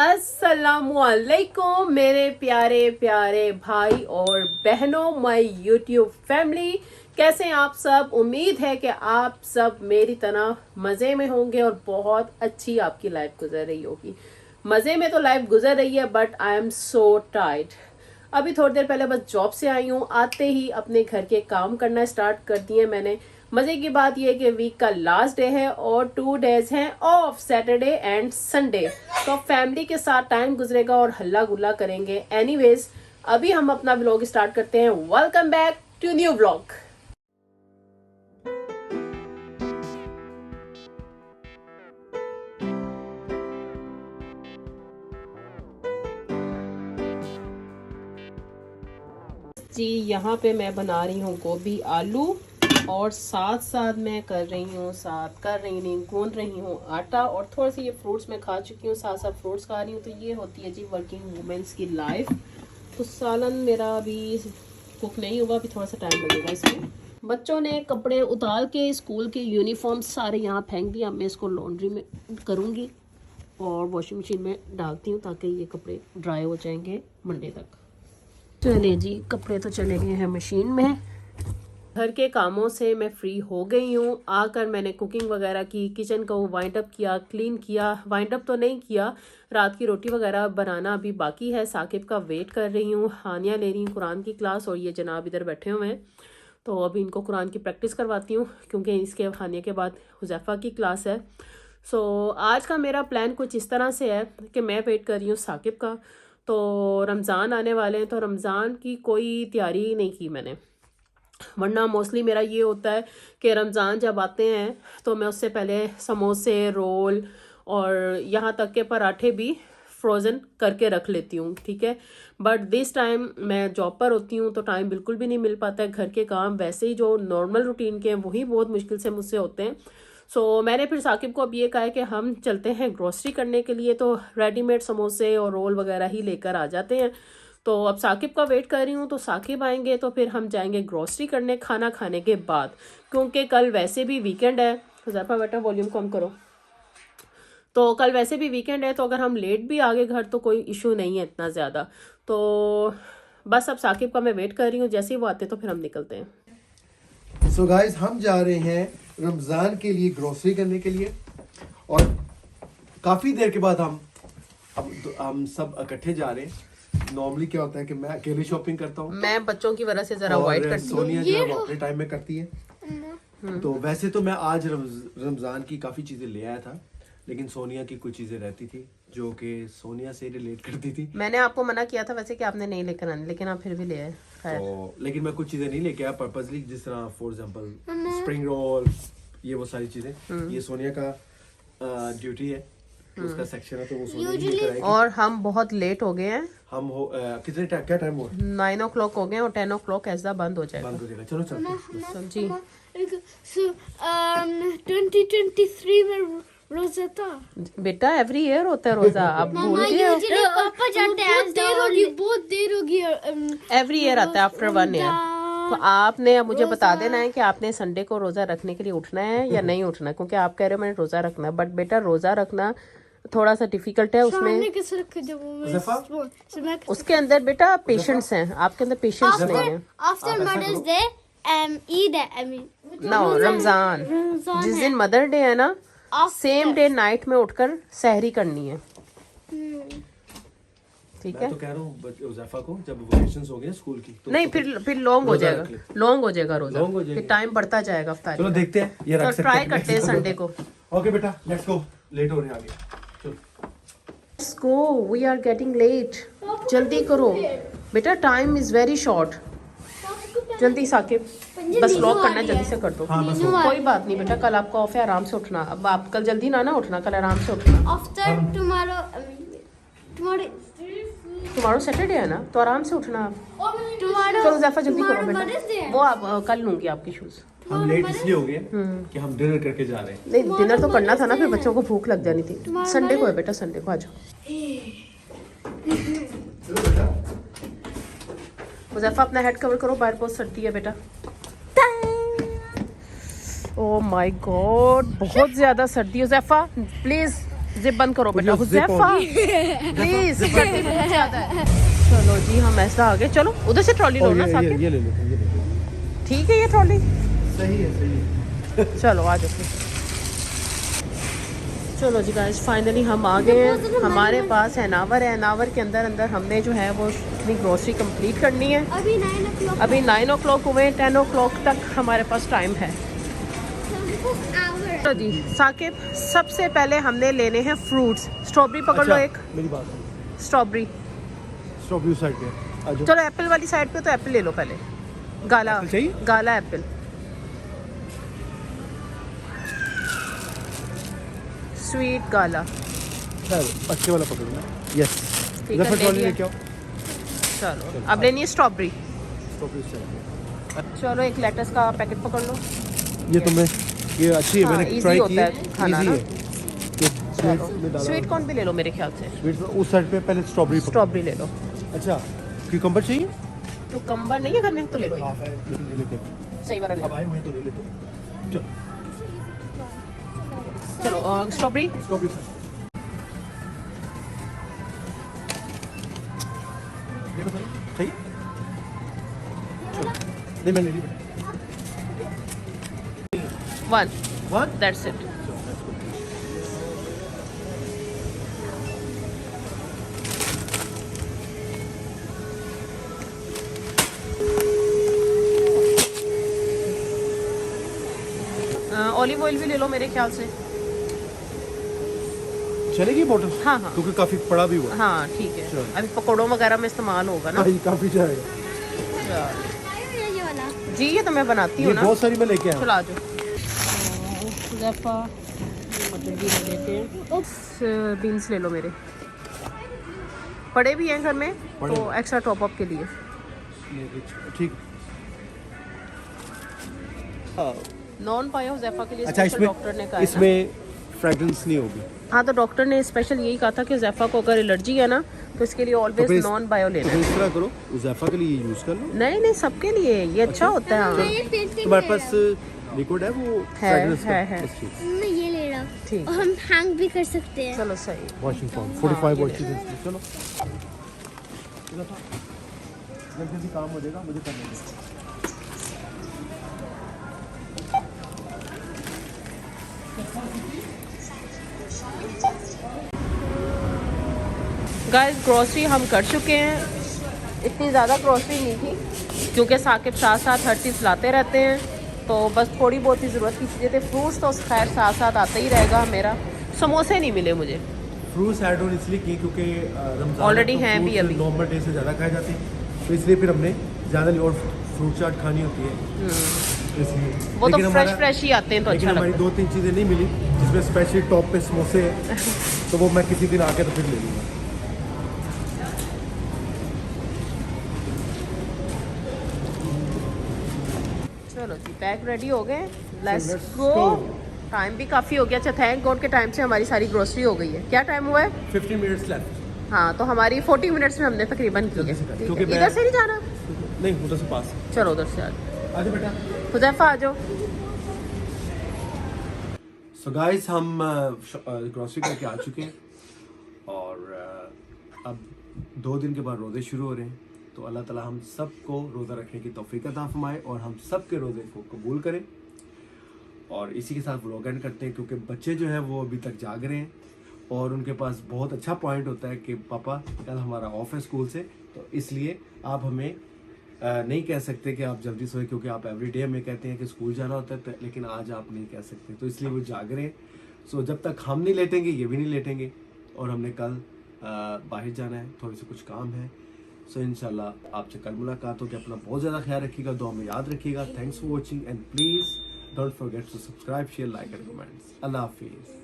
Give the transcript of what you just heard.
अस्सलामुअलैकुम मेरे प्यारे प्यारे भाई और बहनों, माय यूट्यूब फैमिली। कैसे हैं आप सब? उम्मीद है कि आप सब मेरी तरह मज़े में होंगे और बहुत अच्छी आपकी लाइफ गुजर रही होगी। मज़े में तो लाइफ गुजर रही है, but I am so tired. अभी थोड़ी देर पहले बस जॉब से आई हूँ। आते ही अपने घर के काम करना स्टार्ट कर दिए मैंने। मज़े की बात यह कि वीक का लास्ट डे है और 2 डेज हैं ऑफ, सैटरडे एंड संडे। तो फैमिली के साथ टाइम गुजरेगा और हल्ला गुल्ला करेंगे। एनीवेज, अभी हम अपना व्लॉग स्टार्ट करते हैं। Welcome back to new vlog. जी, यहाँ पे मैं बना रही हूँ गोभी आलू और साथ साथ मैं कर रही नहीं गूंद रही हूँ आटा। और थोड़े से ये फ्रूट्स मैं खा चुकी हूँ, साथ साथ फ्रूट्स खा रही हूँ। तो ये होती है जी वर्किंग वुमेन्स की लाइफ। तो सालन मेरा अभी कुक नहीं हुआ, अभी थोड़ा सा टाइम लगेगा इसमें। बच्चों ने कपड़े उतार के स्कूल के यूनिफॉर्म सारे यहाँ फेंक दिया। मैं इसको लॉन्ड्री में करूँगी और वॉशिंग मशीन में डालती हूँ ताकि ये कपड़े ड्राई हो जाएंगे मंडे तक। चलिए जी, कपड़े तो चले गए हैं मशीन में। घर के कामों से मैं फ्री हो गई हूँ। आकर मैंने कुकिंग वगैरह की, किचन को वाइंड अप किया, क्लीन किया। वाइंड अप तो नहीं किया, रात की रोटी वगैरह बनाना अभी बाकी है। साकिब का वेट कर रही हूँ। हानिया ले रही हूँ कुरान की क्लास और ये जनाब इधर बैठे हुए हैं। तो अभी इनको कुरान की प्रैक्टिस करवाती हूँ क्योंकि इसके हानिया के बाद हुज़ैफ़ा की क्लास है। सो आज का मेरा प्लान कुछ इस तरह से है कि मैं वेट कर रही हूँ साकिब का। तो रमज़ान आने वाले हैं तो रमज़ान की कोई तैयारी नहीं की मैंने, वरना मोस्टली मेरा ये होता है कि रमज़ान जब आते हैं तो मैं उससे पहले समोसे, रोल और यहाँ तक के पराठे भी फ्रोज़न करके रख लेती हूँ, ठीक है। बट दिस टाइम मैं जॉब पर होती हूँ तो टाइम बिल्कुल भी नहीं मिल पाता है। घर के काम वैसे ही जो नॉर्मल रूटीन के हैं वही बहुत मुश्किल से मुझसे होते हैं। सो मैंने फिर साकिब को अब ये कहा है कि हम चलते हैं ग्रोसरी करने के लिए, तो रेडीमेड समोसे और रोल वगैरह ही लेकर आ जाते हैं। तो अब साकिब का वेट कर रही हूँ, तो साकिब आएंगे तो फिर हम जाएंगे ग्रोसरी करने खाना खाने के बाद, क्योंकि कल वैसे भी वीकेंड है। हुज़ैफ़ा बेटा वॉल्यूम कम करो। तो कल वैसे भी वीकेंड है, तो अगर हम लेट भी आ गए घर तो कोई इशू नहीं है इतना ज़्यादा। तो बस अब साकिब का मैं वेट कर रही हूँ, जैसे ही वो आते तो फिर हम निकलते हैं। सो गाइस, हम जा रहे हैं रमज़ान के लिए ग्रोसरी करने के लिए और काफ़ी देर के बाद हम सब इकट्ठे जा रहे हैं। नॉर्मली क्या होता है कि मैं अकेले शॉपिंग करता हूँ, मैं बच्चों की वजह से ज़रा अवॉइड करती हूँ। सोनिया जो है वो अपने टाइम में करती है। तो वैसे तो मैं आज रमज़ान की काफ़ी चीज़ें ले आया था, लेकिन सोनिया की कुछ चीज़ें रहती थी जो कि सोनिया से रिलेट करती थी। मैंने आपको मना किया था वैसे कि आपने नहीं लेकर आने, लेकिन आप फिर भी ले आए। तो लेकिन मैं कुछ चीज़ें नहीं लेके आया पर्पजली, जिस तरह फॉर एग्जांपल स्प्रिंग रोल, ये वो सारी चीज़ें। ये सोनिया का ड्यूटी है, उसका सेक्शन है, तो वो सोनिया ही लेकर आएगी। और हम बहुत लेट हो गए हैं। हम कितने क्या टाइम हुआ? 9 o'clock हो गए और 10 o'clock ऐसा बंद हो जाएगा। चलो चलते। जी 2023 में रोजा था बेटा, एवरी ईयर होता है रोजा, आप भूल गए हो? पापा जाते हैं, बहुत देर होगी। एवरी ईयर आता है आफ्टर 1 ईयर। तो आपने अब मुझे बता देना है कि आपने संडे को रोजा रखने के लिए उठना है या नहीं उठना, क्योंकि आप कह रहे हो मैंने रोजा रखना है। बट बेटा, रोजा रखना थोड़ा सा डिफिकल्ट है। उसमें उसके अंदर बेटा पेशेंट्स हैं, आपके अंदर पेशेंट्स नहीं है। आफ्टर मदर्स डे ईद है, नो, रमजान जिस दिन मदर डे है ना, सेम डे नाइट में उठकर सहरी करनी है, ठीक है। मैं तो कह रहा हूँ हुज़ैफ़ा को जब वेकेशंस हो गए स्कूल की तो नहीं, फिर लॉन्ग हो जाएगा, लॉन्ग हो जाएगा रोजा, फिर टाइम बढ़ता जाएगा अफ्तारी। चलो देखते हैं, ये रख तो सकते हैं, ट्राई करते हैं संडे को। ओके बेटा, लेट्स गो, लेट हो रहे हैं आगे। चलो let's go, we are getting late. जल्दी करो बेटा, टाइम इज वेरी शॉर्ट। जल्दी साकिब, बस लॉक करना है, जल्दी से कर दो। हाँ, बस कोई बात नहीं बेटा, कल आपका ऑफ है, आराम से उठना। अब आप कल जल्दी ना उठना, कल आराम से उठना। आफ्टर टुमारो टुमारो सैटरडे है ना, तो आराम से उठना आप। चलो ज़ैफ़ा जल्दी करो बेटा, वो आप कल लूंगी आपके शूज। हम लेट इसलिए हो गए कि हम डिनर करके जा रहे हैं। नहीं, डिनर तो करना था ना, फिर बच्चों को भूख लग जानी थी। संडे को है बेटा, संडे को आ जाओ। मुज़फ़्फ़ा अपना हेड कवर करो, बाहर बहुत सर्दी है बेटा। ओह माय गॉड, बहुत ज़्यादा सर्दी है। मुज़फ़्फ़ा प्लीज़ जिप बंद करो बेटा। Put your zip Huzaifa on. Please चलो जी हम ऐसा आगे। चलो उधर से ट्रॉली लो ना साकिब। ये ले लेते हैं, ये ले लेते हैं। ठीक है ये ट्रॉली सही है, सही है। चलो आ जाओ फिर। चलो जी गाइस फाइनली हम आ गए हैं। हमारे पास एनावर है। एनावर के अंदर अंदर हमने जो है वो अपनी ग्रोसरी कंप्लीट करनी है। अभी 9 o'clock अभी 9 o'clock हुए, 10 o'clock तक हमारे पास टाइम है। hour चलो जी साकिब सबसे पहले हमने लेने हैं फ्रूट्स। स्ट्रॉबेरी पकड़ लो एक। मेरी बात सुनो, स्ट्रॉबेरी स्ट्रॉबेरी साइड पे आ जाओ। चलो एप्पल वाली साइड पे तो एप्पल ले लो पहले। गाला एप्पल चाहिए? गाला एप्पल। स्वीट गाला। अच्छे वाला पकड़ो ना। यस, ठीक है, जफर ले ट्रॉली लिया। लेके आओ। चलो अब लेनी है स्ट्रॉबेरी। स्ट्रॉबेरी चाहिए। चलो एक लेटस का पैकेट पकड़ लो। ये तुम्हें ये अच्छी है, हाँ, मैंने easy ट्राई होता की है है, खाना इजी ना। है। चलो स्वीट कॉर्न भी ले लो मेरे ख्याल से। स्वीट उस साइड पे पहले स्ट्रॉबेरी स्ट्रॉबेरी ले लो। अच्छा, क्यूकम्बर चाहिए? तो कम्बर नहीं है घर में तो ले लो। हाफ है, ले लेते हैं। सही वाला ले अब लो। आए हुए हैं तो ले लेते हैं। चलो चलो स्ट्रॉबेरी। स्ट्रॉबेरी चाहिए? नहीं मैंने ले ली। 1 दैट्स इट। ऑलिव ऑयल भी ले लो मेरे ख्याल से। चलेगी बोतल? हाँ हाँ क्योंकि काफी बड़ा भी हुआ है। हाँ ठीक है। चलो। अभी पकौड़ों वगैरह में इस्तेमाल होगा ना। हाँ, ये काफी जाएगा। ये वाला जी ये तो मैं बनाती ये हूँ ना। बहुत सारी मैं लेके आया चलो आ जाओ। हुज़ैफा मटर भी ले लेते हैं। बीन्स ले लो मेरे। पड़े भी हैं घर में पड़े तो एक्स्ट्रा टॉप अप के लिए। ठीक। नॉन पाया हुज़ैफा के लिए अच्छा, स्पेशल डॉक्टर ने कहा है ना। इसमें फ्रेग्रेंस नहीं होगी। हाँ तो डॉक्टर ने स्पेशल यही कहा था कि ज़ैफ़ा को अगर एलर्जी है ना तो इसके लिए तो ऑलवेज फिर नॉन बायो लेना तो है। इस तरह करो, ज़ैफ़ा के लिए यूज कर लो। नहीं नहीं सबके लिए ये अच्छा होता है। हाँ ये पेंटिंग तुम्हारे पास लिक्विड है वो फ्रेग्रेंस का? है। बस ठीक। मैं ये ले रहा हूँ ठीक। और हम हैंग भी कर सकते हैं। चलो सही। वॉशिंग फॉर्म हाँ, 45 ये वॉशिंग चलो जल्दी काम हो जाएगा, मुझे करना है। गाइस ग्रोसरी हम कर चुके हैं। इतनी ज़्यादा ग्रोसरी नहीं थी क्योंकि साकिब साथ साथ हर चीज़ लाते रहते हैं तो बस थोड़ी बहुत ही ज़रूरत की चीज़ें थे। फ्रूट्स तो खैर साथ साथ आता ही रहेगा मेरा। समोसे नहीं मिले मुझे। फ्रूट्स ऐड ऑन इसलिए किए क्योंकि रमजान Already हैं भी अभी। नॉर्मल डे से ज़्यादा खाए जाते हैं, तो इसलिए फिर हमने ज़्यादा और फ्रूट चाट खानी होती है इसलिए। वो तो लेकिन फ्रेश हमारा- फ्रेश ही आते हैं तो लेकिन अच्छा हमारी लगता है। 2-3 चीज़ें नहीं मिली जिसमें स्पेशली टॉप पे समोसे हैं तो वो मैं किसी दिन आके तो फिर ले लूँगा। चलो जी बैग रेडी हो गए। Let's let's go. go। Time भी काफ़ी हो गया। अच्छा थैंक गॉड के टाइम से हमारी सारी ग्रोसरी हो गई है। क्या टाइम हुआ है? 15 मिनट्स लेफ्ट। हाँ तो हमारी 40 मिनट्स में हमने तकरीबन की है। जल्दी से कर, ठीक क्योंकि है। मैं- इधर से नहीं जाना। नहीं उधर से पास। चलो उधर से आ जाओ। आजा बेटा। हुज़ैफा आ जाओ। सो गाइस हम ग्रोसरी करके आ चुके हैं और अब 2 दिन के बाद रोज़े शुरू हो रहे हैं तो अल्लाह ताला हम सबको रोज़ा रखने की तौफीक अता फरमाए और हम सब के रोज़े को कबूल करें। और इसी के साथ व्लॉग एंड करते हैं क्योंकि बच्चे जो हैं वो अभी तक जाग रहे हैं और उनके पास बहुत अच्छा पॉइंट होता है कि पापा कल हमारा ऑफ है स्कूल से, तो इसलिए आप हमें नहीं कह सकते कि आप जल्दी सोए क्योंकि आप एवरी डे हमें कहते हैं कि स्कूल जाना होता है तो, लेकिन आज आप नहीं कह सकते तो इसलिए वो जाग रहे हैं। सो जब तक हम नहीं लेटेंगे ये भी नहीं लेटेंगे और हमने कल बाहर जाना है, थोड़े से कुछ काम है। सो इंशाल्लाह आपसे कल मुलाकात होगी। अपना बहुत ज़्यादा ख्याल रखिएगा, दुआ में याद रखिएगा। Thanks for watching and please don't forget to subscribe, share, like and comments. Allah हाफिज़।